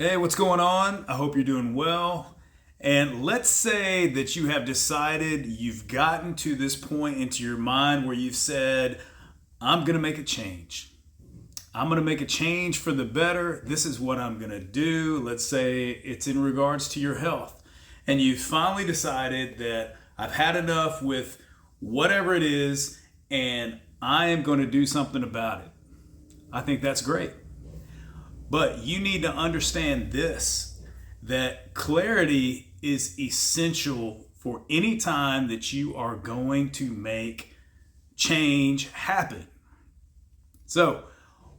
Hey, what's going on? I hope you're doing well. And let's say that you have decided you've gotten to this point into your mind where you've said, I'm going to make a change. I'm going to make a change for the better. This is what I'm going to do. Let's say it's in regards to your health. And you finally decided that I've had enough with whatever it is and I am going to do something about it. I think that's great. But you need to understand this, that clarity is essential for any time that you are going to make change happen. So,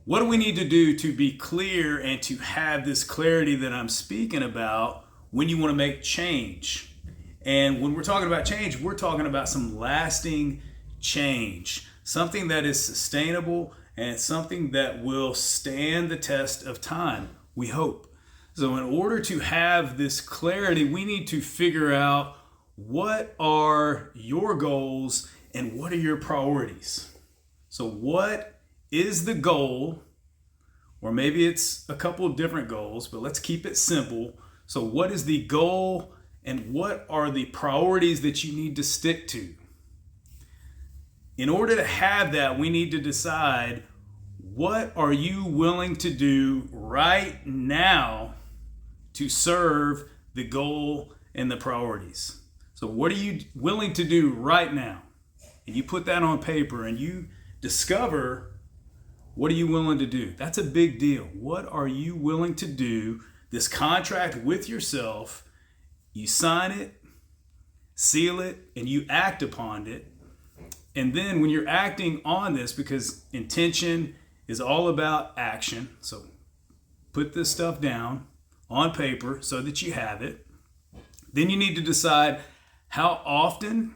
what do we need to do to be clear and to have this clarity that I'm speaking about when you want to make change? And when we're talking about change, we're talking about some lasting change, something that is sustainable and something that will stand the test of time, we hope. So in order to have this clarity, we need to figure out what are your goals and what are your priorities. So what is the goal? Or maybe it's a couple of different goals, but let's keep it simple. So what is the goal and what are the priorities that you need to stick to? In order to have that, we need to decide, what are you willing to do right now to serve the goal and the priorities? So what are you willing to do right now? And you put that on paper and you discover, what are you willing to do? That's a big deal. What are you willing to do? This contract with yourself, you sign it, seal it, and you act upon it. And then when you're acting on this, because intention is all about action, so put this stuff down on paper so that you have it. Then you need to decide, how often,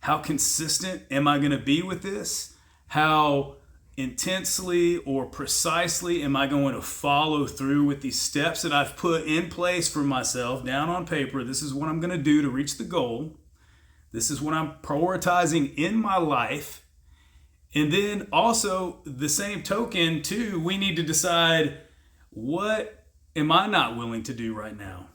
how consistent am I going to be with this? How intensely or precisely am I going to follow through with these steps that I've put in place for myself down on paper? This is what I'm going to do to reach the goal. This is what I'm prioritizing in my life. And then also, the same token too, we need to decide, what am I not willing to do right now?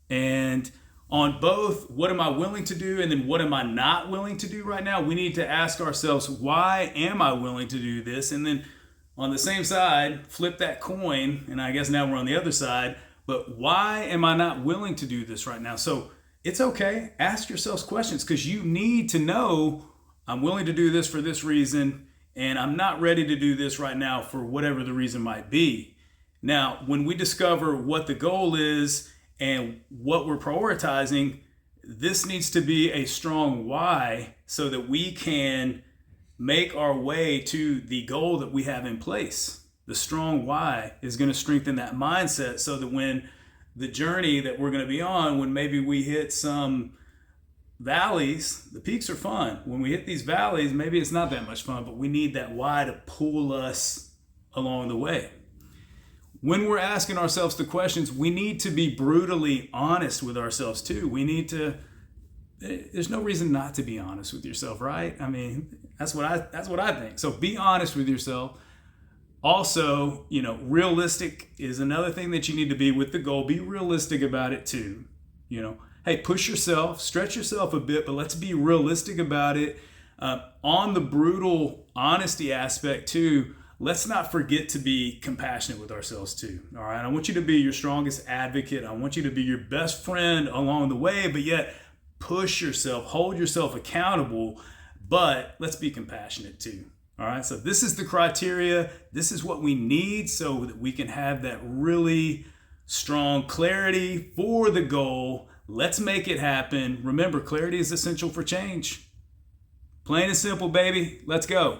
And on both, what am I willing to do and then what am I not willing to do right now? We need to ask ourselves, why am I willing to do this? And then on the same side, flip that coin, and I guess now we're on the other side, but why am I not willing to do this right now? So it's okay. Ask yourselves questions, because you need to know, I'm willing to do this for this reason, and I'm not ready to do this right now for whatever the reason might be. Now, when we discover what the goal is and what we're prioritizing, this needs to be a strong why so that we can make our way to the goal that we have in place. The strong why is going to strengthen that mindset so that when the journey that we're going to be on, when maybe we hit some valleys, the peaks are fun. When we hit these valleys, maybe it's not that much fun, but we need that why to pull us along the way. When we're asking ourselves the questions, we need to be brutally honest with ourselves too. There's no reason not to be honest with yourself, right? I mean, that's what I think. So be honest with yourself. Also, realistic is another thing that you need to be with the goal. Be realistic about it too. Hey, push yourself, stretch yourself a bit, but let's be realistic about it. On the brutal honesty aspect too, let's not forget to be compassionate with ourselves too. All right, I want you to be your strongest advocate. I want you to be your best friend along the way, but yet push yourself, hold yourself accountable, but let's be compassionate too. All right, so this is the criteria. This is what we need so that we can have that really strong clarity for the goal. Let's make it happen. Remember, clarity is essential for change. Plain and simple, baby. Let's go.